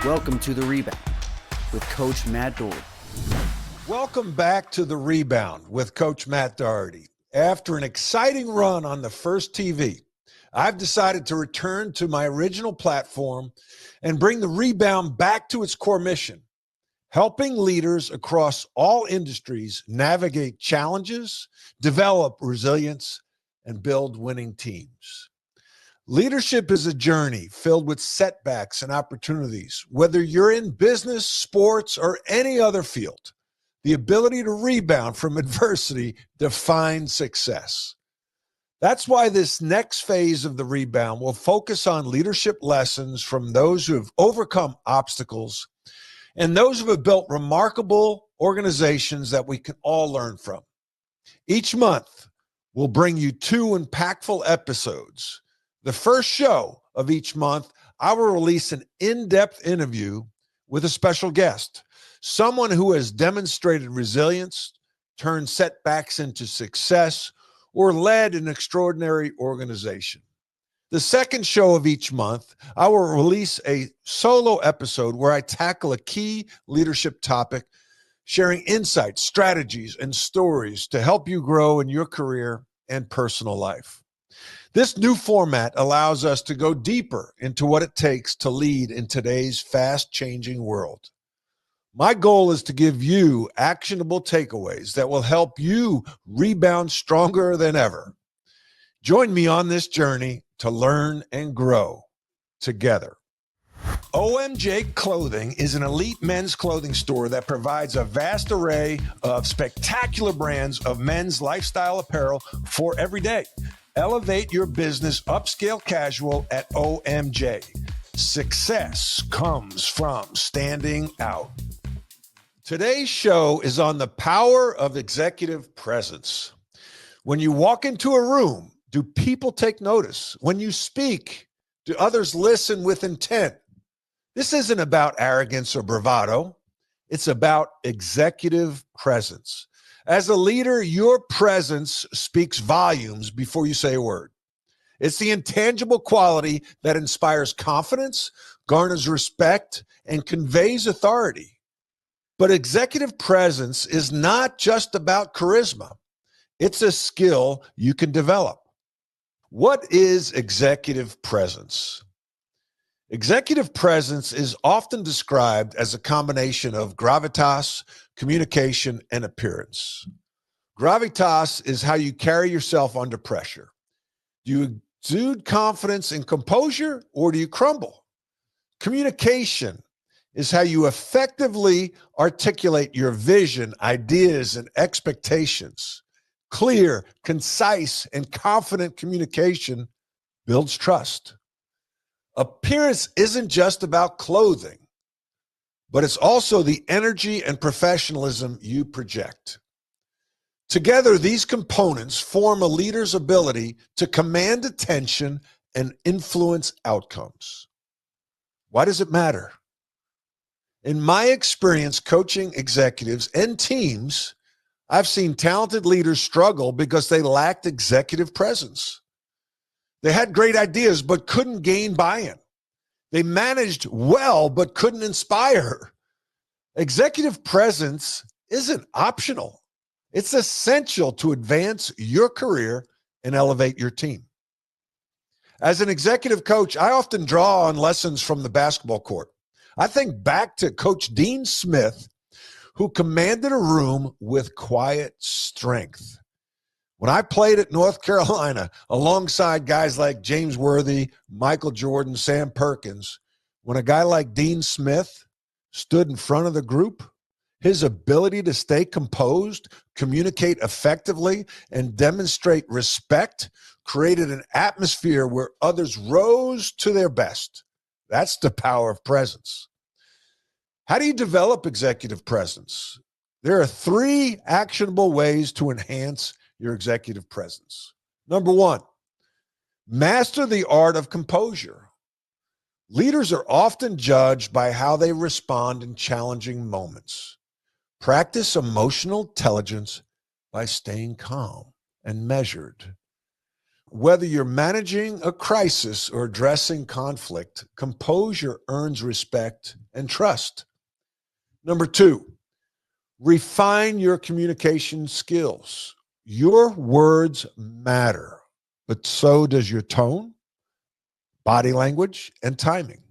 Welcome to The Rebound with Coach Matt Doherty. Welcome back to The Rebound with Coach Matt Doherty. After an exciting run on the First TV, I've decided to return to my original platform and bring The Rebound back to its core mission, helping leaders across all industries navigate challenges, develop resilience, and build winning teams. Leadership is a journey filled with setbacks and opportunities. Whether you're in business, sports, or any other field, the ability to rebound from adversity defines success. That's why this next phase of The Rebound will focus on leadership lessons from those who have overcome obstacles and those who have built remarkable organizations that we can all learn from. Each month, we'll bring you 2 impactful episodes. The first show of each month, I will release an in-depth interview with a special guest, someone who has demonstrated resilience, turned setbacks into success, or led an extraordinary organization. The second show of each month, I will release a solo episode where I tackle a key leadership topic, sharing insights, strategies, and stories to help you grow in your career and personal life. This new format allows us to go deeper into what it takes to lead in today's fast-changing world. My goal is to give you actionable takeaways that will help you rebound stronger than ever. Join me on this journey to learn and grow together. OMJ Clothing is an elite men's clothing store that provides a vast array of spectacular brands of men's lifestyle apparel for every day. Elevate your business upscale casual at OMJ. Success comes from standing out. Today's show is on the power of executive presence. When you walk into a room, do people take notice? When you speak, do others listen with intent? This isn't about arrogance or bravado. It's about executive presence. As a leader, your presence speaks volumes before you say a word. It's the intangible quality that inspires confidence, garners respect, and conveys authority. But executive presence is not just about charisma. It's a skill you can develop. What is executive presence? Executive presence is often described as a combination of gravitas, communication, and appearance. Gravitas is how you carry yourself under pressure. Do you exude confidence and composure, or do you crumble? Communication is how you effectively articulate your vision, ideas, and expectations. Clear, concise, and confident communication builds trust. Appearance isn't just about clothing, but it's also the energy and professionalism you project. Together, these components form a leader's ability to command attention and influence outcomes. Why does it matter? In my experience coaching executives and teams, I've seen talented leaders struggle because they lacked executive presence. They had great ideas, but couldn't gain buy-in. They managed well, but couldn't inspire. Executive presence isn't optional. It's essential to advance your career and elevate your team. As an executive coach, I often draw on lessons from the basketball court. I think back to Coach Dean Smith, who commanded a room with quiet strength. When I played at North Carolina alongside guys like James Worthy, Michael Jordan, Sam Perkins, when a guy like Dean Smith stood in front of the group, his ability to stay composed, communicate effectively, and demonstrate respect created an atmosphere where others rose to their best. That's the power of presence. How do you develop executive presence? There are 3 actionable ways to enhance your executive presence. Number 1, master the art of composure. Leaders are often judged by how they respond in challenging moments. Practice emotional intelligence by staying calm and measured. whether you're managing a crisis or addressing conflict, composure earns respect and trust. Number 2, refine your communication skills. Your words matter, but so does your tone, body language, and timing.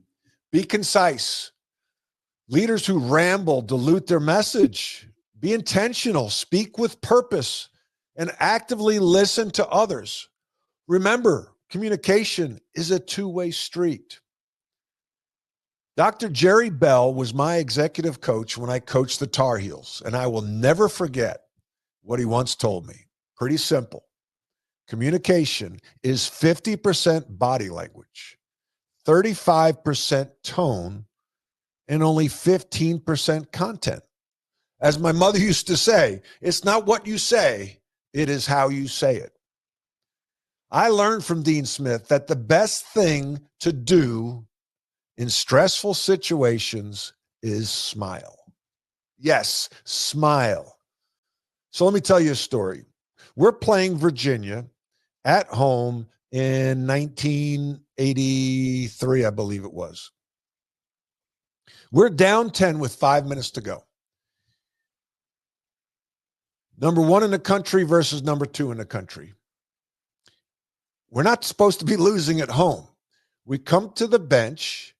Be concise. Leaders who ramble dilute their message. Be intentional, speak with purpose, and actively listen to others. Remember, communication is a two-way street. Dr. Jerry Bell was my executive coach when I coached the Tar Heels, and I will never forget what he once told me. Pretty simple. Communication is 50% body language, 35% tone, and only 15% content. As my mother used to say, it's not what you say, it is how you say it. I learned from Dean Smith that the best thing to do in stressful situations is smile. Yes, smile. So let me tell you a story. We're playing Virginia at home in 1983, I believe it was. We're down 10 with 5 minutes to go. Number 1 in the country versus number 2 in the country. We're not supposed to be losing at home. We come to the bench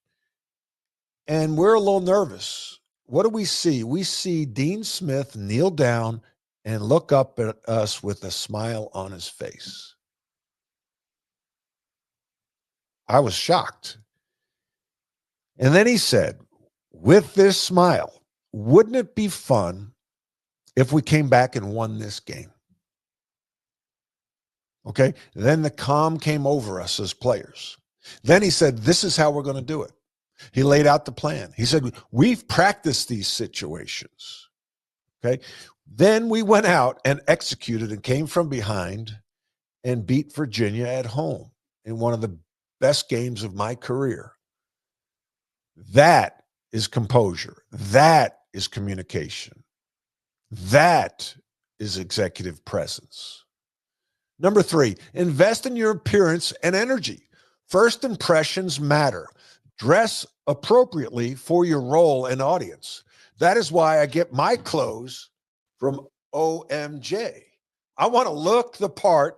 and we're a little nervous. What do we see? We see Dean Smith kneel down and look up at us with a smile on his face. I was shocked. And then he said, with this smile, wouldn't it be fun if we came back and won this game? Okay. Then the calm came over us as players. Then he said, this is how we're going to do it. He laid out the plan. He said, we've practiced these situations. Okay. Then we went out and executed and came from behind and beat Virginia at home in one of the best games of my career. That is composure. That is communication. That is executive presence. Number 3, invest in your appearance and energy. First impressions matter. Dress appropriately for your role and audience. That is why I get my clothes from OMJ. I want to look the part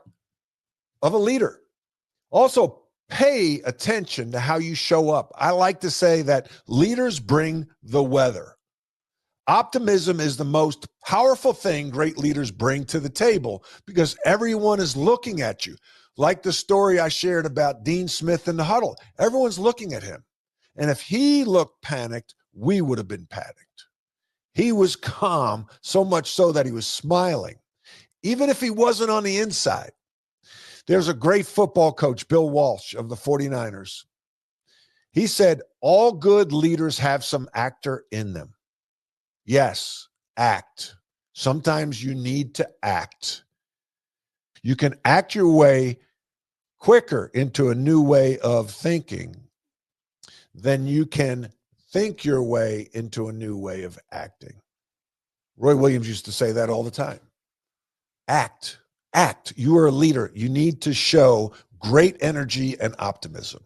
of a leader. Also, pay attention to how you show up. I like to say that leaders bring the weather. Optimism is the most powerful thing great leaders bring to the table because everyone is looking at you. Like the story I shared about Dean Smith in the huddle. Everyone's looking at him. And if he looked panicked, we would have been panicked. He was calm, so much so that he was smiling, even if he wasn't on the inside. There's a great football coach, Bill Walsh of the 49ers. He said, all good leaders have some actor in them. Yes, act. Sometimes you need to act. You can act your way quicker into a new way of thinking than you can think your way into a new way of acting. Roy Williams used to say that all the time. Act. Act. You are a leader. You need to show great energy and optimism.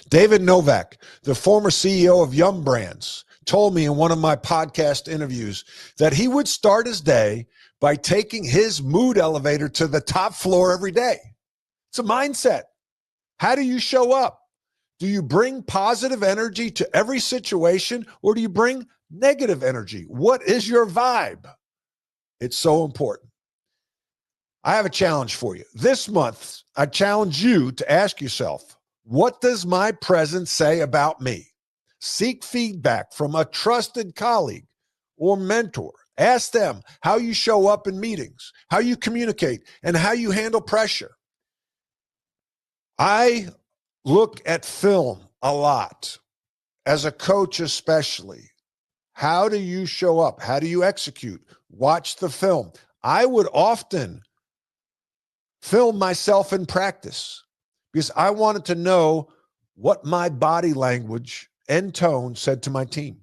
David Novak, the former CEO of Yum Brands, told me in one of my podcast interviews that he would start his day by taking his mood elevator to the top floor every day. It's a mindset. How do you show up? Do you bring positive energy to every situation or do you bring negative energy? What is your vibe? It's so important. I have a challenge for you. This month, I challenge you to ask yourself, what does my presence say about me? Seek feedback from a trusted colleague or mentor. Ask them how you show up in meetings, how you communicate, and how you handle pressure. I look at film a lot, as a coach especially. How do you show up? How do you execute? Watch the film. I would often film myself in practice because I wanted to know what my body language and tone said to my team.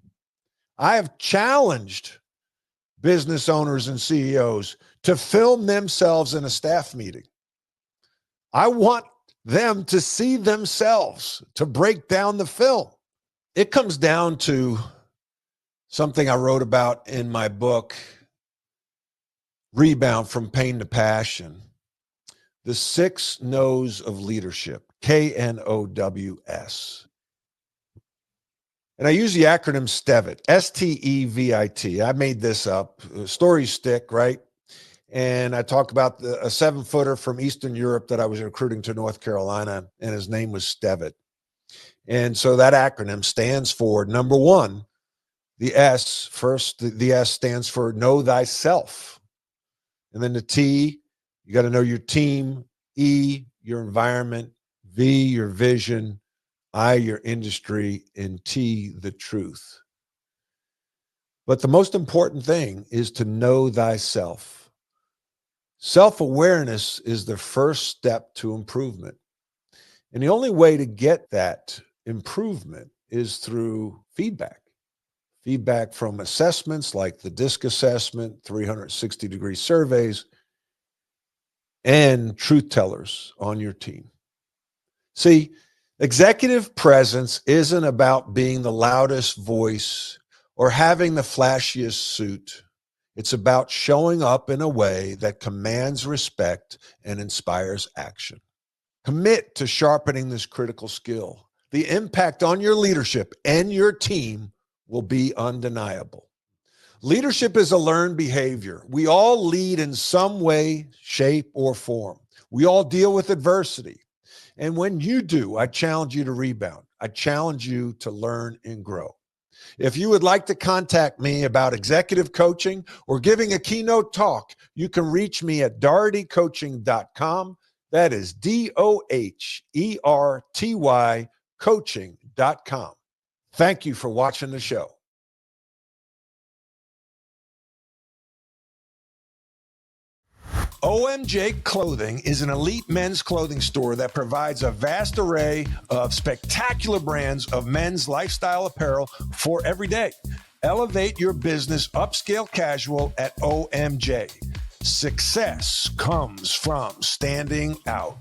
I have challenged business owners and CEOs to film themselves in a staff meeting. I want them to see themselves, to break down the film. It comes down to something I wrote about in my book, Rebound from Pain to Passion. The 6 No's of leadership, KNOWS. And I use the acronym STEVIT, STEVIT. I made this up. Stories stick, right? And I talk about a 7-footer from Eastern Europe that I was recruiting to North Carolina, and his name was STEVIT. And so that acronym stands for, number 1, the S. First, the S stands for know thyself. And then the T, you got to know your team. E, your environment. V, your vision. I, your industry. And T, the truth. But the most important thing is to know thyself. Self-awareness is the first step to improvement. And the only way to get that improvement is through feedback. Feedback from assessments like the DISC assessment, 360-degree surveys, and truth tellers on your team. See, executive presence isn't about being the loudest voice or having the flashiest suit. It's about showing up in a way that commands respect and inspires action. Commit to sharpening this critical skill. The impact on your leadership and your team will be undeniable. Leadership is a learned behavior. We all lead in some way, shape, or form. We all deal with adversity. And when you do, I challenge you to rebound. I challenge you to learn and grow. If you would like to contact me about executive coaching or giving a keynote talk, you can reach me at dohertycoaching.com. That is DOHERTY coaching.com. Thank you for watching the show. OMJ Clothing is an elite men's clothing store that provides a vast array of spectacular brands of men's lifestyle apparel for every day. Elevate your business upscale casual at OMJ. Success comes from standing out.